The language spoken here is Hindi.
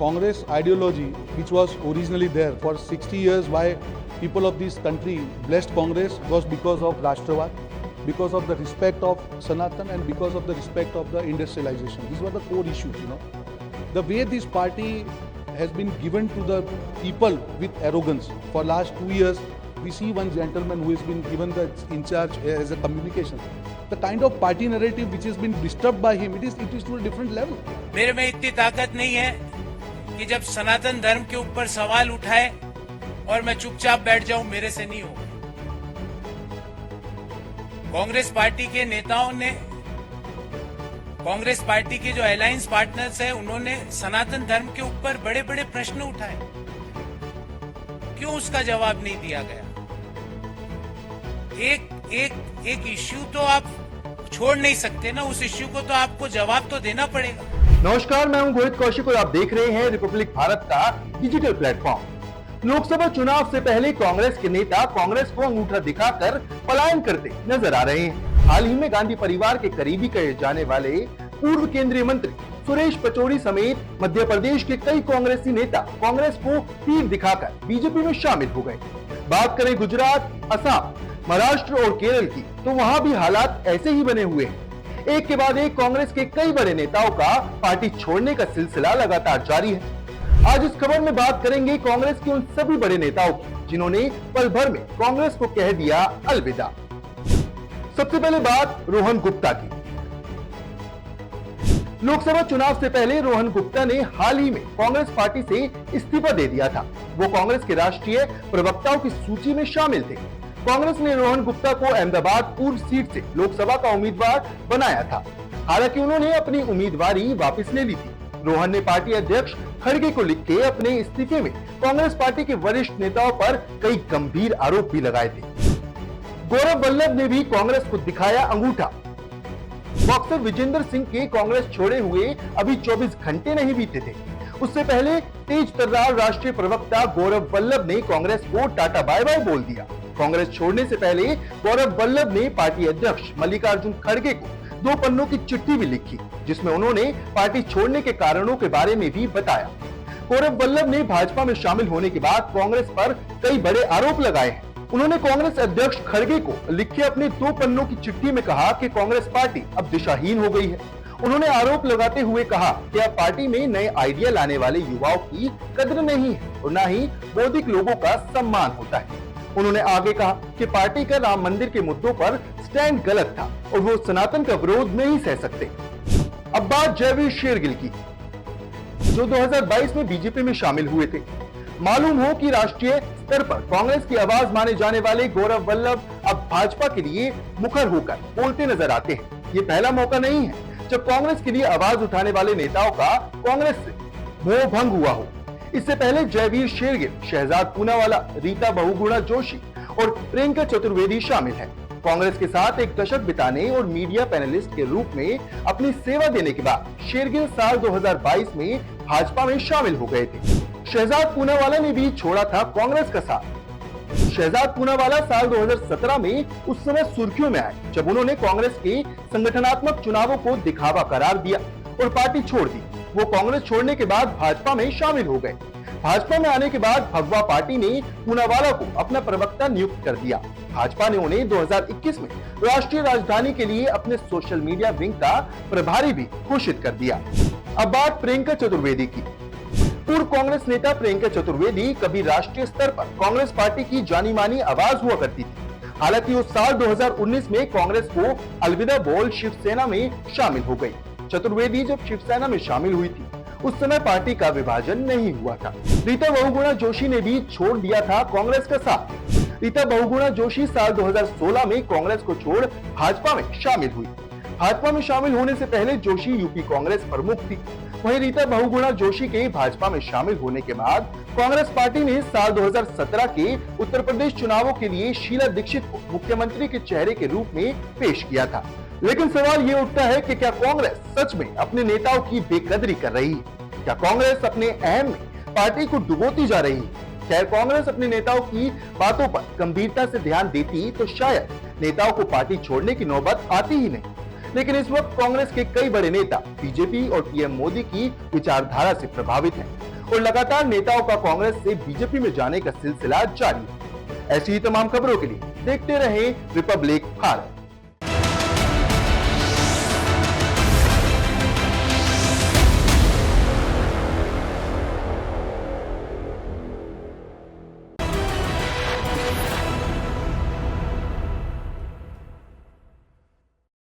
Congress ideology, which was originally there for 60 years, why people of this country blessed Congress was because of Rashtravad, because of the respect of Sanatan and because of the respect of the industrialization. These were the core issues, The way this party has been given to the people with arrogance for last 2 years, we see one gentleman who has been given the in charge as a communication. The kind of party narrative which has been disturbed by him, it is to a different level. मेरे में इतनी ताकत नहीं है कि जब सनातन धर्म के ऊपर सवाल उठाए और मैं चुपचाप बैठ जाऊं, मेरे से नहीं होगा। कांग्रेस पार्टी के नेताओं ने, कांग्रेस पार्टी के जो अलायंस पार्टनर्स हैं, उन्होंने सनातन धर्म के ऊपर बड़े बड़े प्रश्न उठाए। क्यों उसका जवाब नहीं दिया गया? एक इश्यू तो आप छोड़ नहीं सकते ना, उस इश्यू को तो आपको जवाब तो देना पड़ेगा। नमस्कार, मैं हूं घोषित कौशिक और आप देख रहे हैं रिपब्लिक भारत का डिजिटल प्लेटफॉर्म। लोकसभा चुनाव से पहले कांग्रेस के नेता कांग्रेस को अंगूठा दिखाकर पलायन करते नजर आ रहे हैं। हाल ही में गांधी परिवार के करीबी कहे जाने वाले पूर्व केंद्रीय मंत्री सुरेश पचौरी समेत मध्य प्रदेश के कई कांग्रेसी नेता कांग्रेस को तीर दिखाकर बीजेपी में शामिल हो गए। बात करें गुजरात, असम, महाराष्ट्र और केरल की, तो वहां भी हालात ऐसे ही बने हुए हैं। एक के बाद एक कांग्रेस के कई बड़े नेताओं का पार्टी छोड़ने का सिलसिला लगातार जारी है। आज इस खबर में बात करेंगे कांग्रेस के उन सभी बड़े नेताओं की जिन्होंने पल भर में कांग्रेस को कह दिया अलविदा। सबसे पहले बात रोहन गुप्ता की। लोकसभा चुनाव से पहले रोहन गुप्ता ने हाल ही में कांग्रेस पार्टी से इस्तीफा दे दिया था। वो कांग्रेस के राष्ट्रीय प्रवक्ताओं की सूची में शामिल थे। कांग्रेस ने रोहन गुप्ता को अहमदाबाद पूर्व सीट से लोकसभा का उम्मीदवार बनाया था। हालांकि उन्होंने अपनी उम्मीदवारी वापस ले ली थी। रोहन ने पार्टी अध्यक्ष खड़गे को लिख के अपने इस्तीफे में कांग्रेस पार्टी के वरिष्ठ नेताओं पर कई गंभीर आरोप भी लगाए थे। गौरव वल्लभ ने भी कांग्रेस को दिखाया अंगूठा। बॉक्सर विजेंद्र सिंह के कांग्रेस छोड़े हुए अभी 24 घंटे नहीं बीते थे। उससे पहले तेज तर्रार राष्ट्रीय प्रवक्ता गौरव वल्लभ ने कांग्रेस को टाटा बाय बाय बोल दिया। कांग्रेस छोड़ने से पहले गौरव वल्लभ ने पार्टी अध्यक्ष मल्लिकार्जुन खड़गे को 2 पन्नों की चिट्ठी भी लिखी, जिसमें उन्होंने पार्टी छोड़ने के कारणों के बारे में भी बताया। गौरव वल्लभ ने भाजपा में शामिल होने के बाद कांग्रेस पर कई बड़े आरोप लगाए हैं। उन्होंने कांग्रेस अध्यक्ष खड़गे को लिखे अपने 2 पन्नों की चिट्ठी में कहा कि कांग्रेस पार्टी अब दिशाहीन हो गई है। उन्होंने आरोप लगाते हुए कहा कि अब पार्टी में नए आइडिया लाने वाले युवाओं की कद्र नहीं है और न ही बौद्धिक लोगों का सम्मान होता है। उन्होंने आगे कहा कि पार्टी का राम मंदिर के मुद्दों पर स्टैंड गलत था और वो सनातन का विरोध नहीं सह सकते। अब बात जयवीर शेरगिल की, जो 2022 में बीजेपी में शामिल हुए थे। मालूम हो कि राष्ट्रीय स्तर पर कांग्रेस की आवाज माने जाने वाले गौरव वल्लभ अब भाजपा के लिए मुखर होकर बोलते नजर आते हैं। ये पहला मौका नहीं है जब कांग्रेस के लिए आवाज उठाने वाले नेताओं का कांग्रेस से मोह भंग हुआ हो। इससे पहले जयवीर शेरगिल, शहजाद पूनावाला, रीता बहुगुणा जोशी और प्रियंका चतुर्वेदी शामिल हैं। कांग्रेस के साथ एक दशक बिताने और मीडिया पैनलिस्ट के रूप में अपनी सेवा देने के बाद शेरगिल साल 2022 में भाजपा में शामिल हो गए थे। शहजाद पूनावाला ने भी छोड़ा था कांग्रेस का साथ। शहजाद पूनावाला साल 2017 में उस समय सुर्खियों में आए जब उन्होंने कांग्रेस के संगठनात्मक चुनावों को दिखावा करार दिया और पार्टी छोड़ दी। वो कांग्रेस छोड़ने के बाद भाजपा में शामिल हो गए। भाजपा में आने के बाद भगवा पार्टी ने पूनावाला को अपना प्रवक्ता नियुक्त कर दिया। भाजपा ने उन्हें 2021 में राष्ट्रीय राजधानी के लिए अपने सोशल मीडिया विंग का प्रभारी भी घोषित कर दिया। अब बात प्रियंका चतुर्वेदी की। पूर्व कांग्रेस नेता प्रियंका चतुर्वेदी कभी राष्ट्रीय स्तर पर कांग्रेस पार्टी की जानी मानी आवाज हुआ करती थी। हालांकि वो साल 2019 में कांग्रेस को अलविदा बोल शिवसेना में शामिल हो गई। चतुर्वेदी जब शिवसेना में शामिल हुई थी उस समय पार्टी का विभाजन नहीं हुआ था। रीता बहुगुणा जोशी ने भी छोड़ दिया था कांग्रेस का साथ। रीता बहुगुणा जोशी साल 2016 में कांग्रेस को छोड़ भाजपा में शामिल हुई। भाजपा में शामिल होने से पहले जोशी यूपी कांग्रेस प्रमुख थी। वहीं रीता बहुगुणा जोशी के भाजपा में शामिल होने के बाद कांग्रेस पार्टी ने साल 2017 के उत्तर प्रदेश चुनावों के लिए शीला दीक्षित को मुख्यमंत्री के चेहरे के रूप में पेश किया था। लेकिन सवाल ये उठता है कि क्या कांग्रेस सच में अपने नेताओं की बेकदरी कर रही है? क्या कांग्रेस अपने अहम में पार्टी को डुबोती जा रही है? क्या कांग्रेस अपने नेताओं की बातों पर गंभीरता से ध्यान देती तो शायद नेताओं को पार्टी छोड़ने की नौबत आती ही नहीं। लेकिन इस वक्त कांग्रेस के कई बड़े नेता बीजेपी और पीएम मोदी की विचारधारा से प्रभावित हैं। और लगातार नेताओं का कांग्रेस से बीजेपी में जाने का सिलसिला जारी है। ऐसी ही तमाम खबरों के लिए देखते रहें रिपब्लिक भारत।